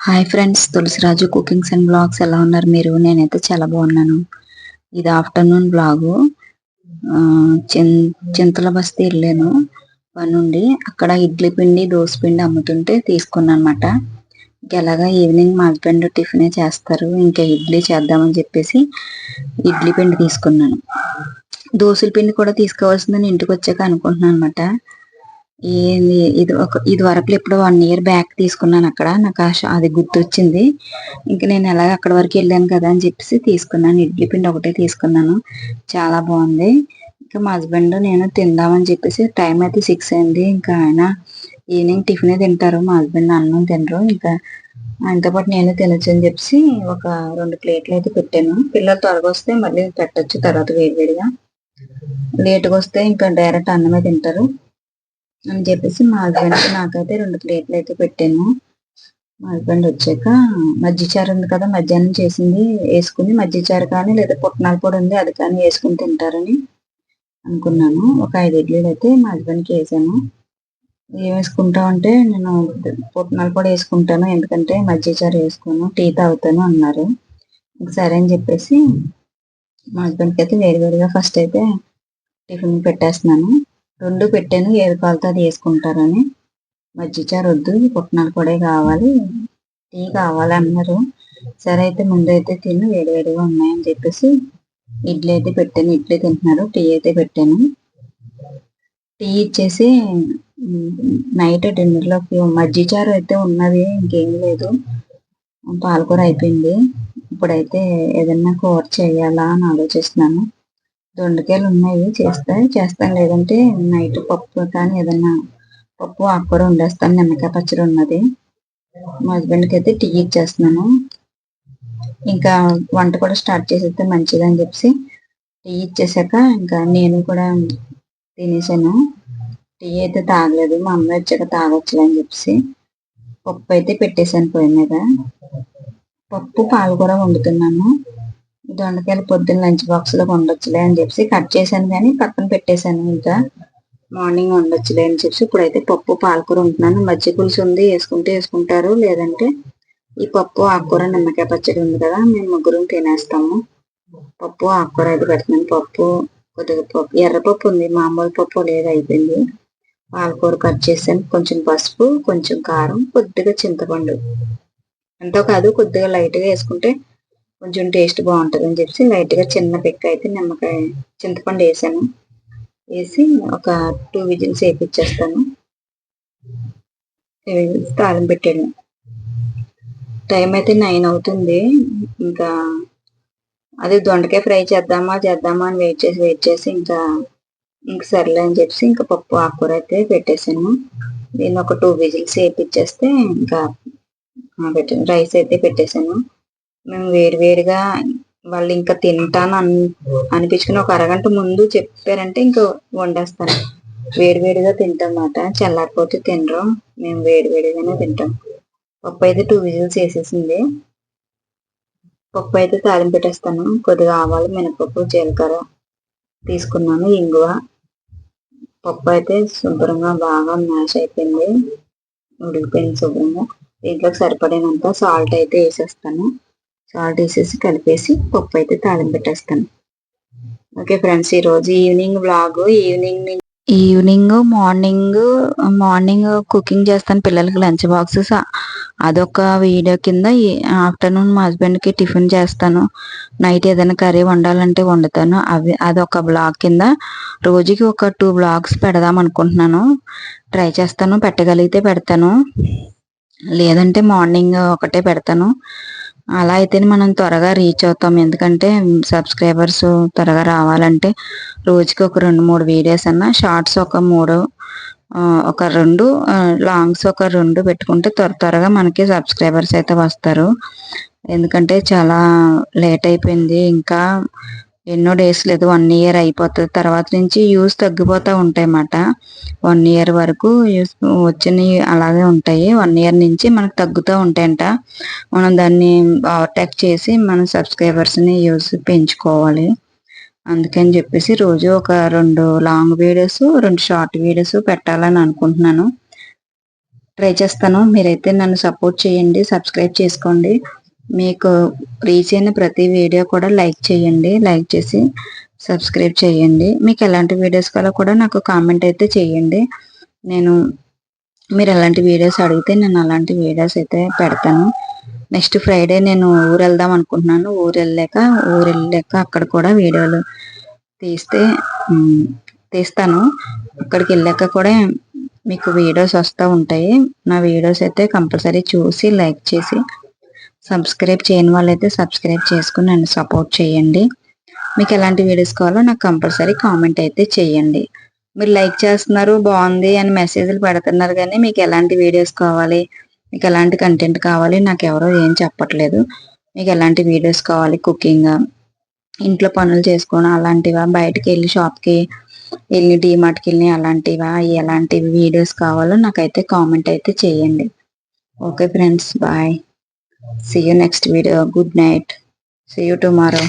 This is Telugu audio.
Hi friends, Tulasiraju cookings and blogs ఎలా ఉన్నారు మీరు? నేనైతే చాలా బాగున్నాను. ఇది ఆఫ్టర్నూన్ బ్లాగు. చింతల బస్తీ వెళ్ళాను పనుండి. అక్కడ ఇడ్లీ పిండి దోశ పిండి అమ్ముతుంటే తీసుకున్నాను అనమాట. ఎలాగా ఈవినింగ్ మా హస్బెండ్ టిఫినే చేస్తారు, ఇంకా ఇడ్లీ చేద్దామని చెప్పేసి ఇడ్లీ పిండి తీసుకున్నాను. దోశల పిండి కూడా తీసుకోవాల్సిందని ఇంటికి వచ్చాక అనుకుంటున్నాను అనమాట. ఇది వరకు ఎప్పుడో 1 year బ్యాక్ తీసుకున్నాను. అక్కడ నాకు అది గుర్తొచ్చింది. ఇంక నేను ఎలాగ అక్కడ వరకు వెళ్ళాను కదా అని చెప్పేసి తీసుకున్నాను. ఇడ్లీ పిండి ఒకటే తీసుకున్నాను, చాలా బాగుంది. ఇంకా మా హస్బెండ్ నేను తిందామని చెప్పేసి టైం అయితే 6 అయింది. ఇంకా ఆయన ఈవినింగ్ టిఫినే తింటారు, మా హస్బెండ్ అన్నం తినరు. ఇంకా ఆయనతో పాటు నేను తినొచ్చు అని చెప్పేసి ఒక 2 ప్లేట్లు అయితే పెట్టాను. పిల్లలు త్వరగా వస్తే మళ్ళీ పెట్టచ్చు తర్వాత వేడివేడిగా. లేటుగా వస్తే ఇంకా డైరెక్ట్ అన్నమే తింటారు అని చెప్పేసి మా హస్బెండ్కి నాకైతే 2 ప్లేట్లు అయితే పెట్టాను. మా హస్బెండ్ వచ్చాక మజ్జిచారు ఉంది కదా, మధ్యాహ్నం చేసింది వేసుకుని మజ్జిచారు కానీ లేదా పుట్నాల పొడి ఉంది అది కానీ వేసుకుని తింటారని అనుకున్నాను. ఒక 5 ఇడ్లీలు అయితే మా హస్బెండ్కి వేసాను. ఏం వేసుకుంటావు అంటే నేను పుట్నాల పొడి వేసుకుంటాను, ఎందుకంటే మజ్జిచారు వేసుకోను, టీ తాగుతాను అన్నారు. సరే అని చెప్పేసి మా హస్బెండ్కి అయితే వేడివేడిగా ఫస్ట్ అయితే టిఫిన్ పెట్టేస్తున్నాను. 2 పెట్టాను, ఏది కావాలితే అది వేసుకుంటారని. మజ్జిచారు వద్దు, పుట్నాల పొడే కావాలి, టీ కావాలి అన్నారు. సరే అయితే ముందైతే తిని వేడివేడిగా ఉన్నాయని చెప్పేసి ఇడ్లీ అయితే పెట్టాను. ఇడ్లీ తింటున్నారు, టీ అయితే పెట్టాను. టీ ఇచ్చేసి నైట్ డిన్నర్లోకి మజ్జిచారు అయితే ఉన్నది, ఇంకేం లేదు. పాలకూర అయిపోయింది. ఇప్పుడైతే ఏదన్నా కూర చేయాలా అని ఆలోచిస్తున్నాను. దొండకాయలు ఉన్నాయి, చేస్తాను, లేదంటే నైట్ పప్పు కానీ ఏదన్నా పప్పు ఆకుకూర వండేస్తాను. నిమ్మకాయ పచ్చడి ఉన్నది. మా హస్బెండ్కి అయితే టీ ఇచ్చేస్తున్నాను. ఇంకా వంట కూడా స్టార్ట్ చేసేస్తే మంచిదని చెప్పేసి టీ ఇచ్చేసాక ఇంకా నేను కూడా తినేసాను. టీ అయితే తాగలేదు, మా అమ్మాయి వచ్చాక తాగొచ్చులే అని చెప్పేసి పప్పు అయితే పెట్టేశాను పొయ్యి మీద. పప్పు పాలకూర వండుతున్నాను. దొండకాయలు పొద్దున్న లంచ్ బాక్స్లో వండొచ్చులే అని చెప్పేసి కట్ చేశాను కానీ పక్కన పెట్టేశాను. ఇంకా మార్నింగ్ వండొచ్చులే అని చెప్పి ఇప్పుడైతే పప్పు పాలకూర ఉంటున్నాను. మజ్జిగ పులుసు ఉంది, వేసుకుంటే వేసుకుంటారు, లేదంటే ఈ పప్పు ఆకుకూర నిమ్మకాయ పచ్చడి ఉంది కదా, మేము ముగ్గురం తినేస్తాము. పప్పు ఆకుకూర అయితే పెడుతున్నాను. పప్పు కొద్దిగా పప్పు ఎర్రపప్పు ఉంది, మామూలు పప్పు లేదు, అయిపోయింది. పాలకూర కట్ చేసాను, కొంచెం పసుపు, కొంచెం కారం, కొద్దిగా చింతపండు, ఎంతో కాదు కొద్దిగా లైట్గా వేసుకుంటే కొంచెం టేస్ట్ బాగుంటుంది అని చెప్పి లైట్గా చిన్న పిక్క అయితే నిమ్మకాయ చింతపండు వేసాను. వేసి ఒక 2 విజిల్స్ వేపించేస్తాను. తాళం పెట్టాను. టైం అయితే 9 అవుతుంది. ఇంకా అదే దొండకాయ ఫ్రై చేద్దామా అని వెయిట్ చేసి ఇంకా సర్లే అని చెప్పేసి ఇంకా పప్పు ఆకుకూర అయితే పెట్టేసాను. దీన్ని ఒక 2 విజిల్స్ వేపించేస్తే ఇంకా రైస్ అయితే పెట్టేశాను. మేము వేడివేడిగా వాళ్ళు ఇంకా తింటాను అనిపించుకుని ఒక అరగంట ముందు చెప్పారంటే ఇంకా వండేస్తాను. వేడివేడిగా తింటామాట, చల్లారిపోతే తినరు, మేము వేడివేడిగానే తింటాం. పప్పు అయితే 2 విజిల్స్ వేసేసింది. పప్పు అయితే తాలింపు పెట్టేస్తాను. కొద్దిగా ఆవాలు, మినపప్పు, జీలకర్ర తీసుకున్నాను, ఇంగువ. పప్పు అయితే శుభ్రంగా బాగా మ్యాష్ అయిపోయింది, ఉడికిపోయింది శుభ్రంగా. దీంట్లోకి సరిపడినంత సాల్ట్ అయితే వేసేస్తాను. సాల్ట్ వేసేసి కలిపేసి పప్పు అయితే తాలింపు పెట్టేస్తాను. ఓకే ఫ్రెండ్స్, ఈరోజు ఈవినింగ్ బ్లాగ్. మార్నింగ్ కుకింగ్ చేస్తాను, పిల్లలకి లంచ్ బాక్సెస్ అదొక వీడియో కింద. ఆఫ్టర్నూన్ మా హస్బెండ్కి టిఫిన్ చేస్తాను, నైట్ ఏదైనా కర్రీ వండాలంటే వండుతాను. అదొక బ్లాగ్ కింద. రోజుకి ఒక 2 బ్లాగ్స్ పెడదాం అనుకుంటున్నాను. ట్రై చేస్తాను, పెట్టగలిగితే పెడతాను, లేదంటే మార్నింగ్ ఒకటే పెడతాను. అలా అయితేనే మనం త్వరగా రీచ్ అవుతాం, ఎందుకంటే సబ్స్క్రైబర్స్ త్వరగా రావాలంటే రోజుకి ఒక 2-3 వీడియోస్ అన్నా, షార్ట్స్ ఒక 3, ఒక 2, లాంగ్స్ ఒక 2 పెట్టుకుంటే త్వరగా మనకి సబ్స్క్రైబర్స్ అయితే వస్తారు. ఎందుకంటే చాలా లేట్ అయిపోయింది, ఇంకా ఎన్నో డేస్ లేదు, 1 year అయిపోతుంది. తర్వాత నుంచి యూస్ తగ్గిపోతూ ఉంటాయి అన్నమాట. 1 year వరకు యూస్ వచ్చినవి అలాగే ఉంటాయి. 1 year నుంచి మనకు తగ్గుతూ ఉంటాయంట. మనం దాన్ని ఓవర్టేక్ చేసి మన సబ్స్క్రైబర్స్ని యూస్ పెంచుకోవాలి. అందుకని చెప్పేసి రోజు ఒక 2 లాంగ్ వీడియోస్, 2 షార్ట్ వీడియోస్ పెట్టాలని అనుకుంటున్నాను. ట్రై చేస్తాను. మీరైతే నన్ను సపోర్ట్ చేయండి, సబ్స్క్రైబ్ చేసుకోండి. మీకు రీచ్ అయిన ప్రతి వీడియో కూడా లైక్ చేయండి. లైక్ చేసి సబ్స్క్రైబ్ చేయండి. మీకు ఎలాంటి వీడియోస్ కావాలో కూడా నాకు కామెంట్ అయితే చేయండి. నేను మీరు ఎలాంటి వీడియోస్ అడిగితే నేను అలాంటి వీడియోస్ అయితే పెడతాను. నెక్స్ట్ ఫ్రైడే నేను ఊరు వెళ్దాం అనుకుంటున్నాను. ఊరు వెళ్ళాక అక్కడ కూడా వీడియోలు తీస్తాను. అక్కడికి వెళ్ళాక కూడా మీకు వీడియోస్ వస్తూ ఉంటాయి. నా వీడియోస్ అయితే కంపల్సరీ చూసి లైక్ చేసి సబ్స్క్రైబ్ చేయని వాళ్ళైతే సబ్స్క్రైబ్ చేసుకుని నన్ను సపోర్ట్ చేయండి. మీకు ఎలాంటి వీడియోస్ కావాలో నాకు కంపల్సరీ కామెంట్ అయితే చేయండి. మీరు లైక్ చేస్తున్నారు, బాగుంది అని మెసేజ్లు పెడుతున్నారు, కానీ మీకు ఎలాంటి వీడియోస్ కావాలి, మీకు ఎలాంటి కంటెంట్ కావాలి నాకు ఎవరో ఏం చెప్పట్లేదు. మీకు ఎలాంటి వీడియోస్ కావాలి, కుకింగ్, ఇంట్లో పనులు చేసుకోవడం అలాంటివా, బయటకు వెళ్ళి షాప్కి వెళ్ళి డీమార్ట్కి వెళ్ళి అలాంటివా, ఎలాంటి వీడియోస్ కావాలో నాకైతే కామెంట్ అయితే చేయండి. Okay friends, bye. See you next video. Good night. See you tomorrow.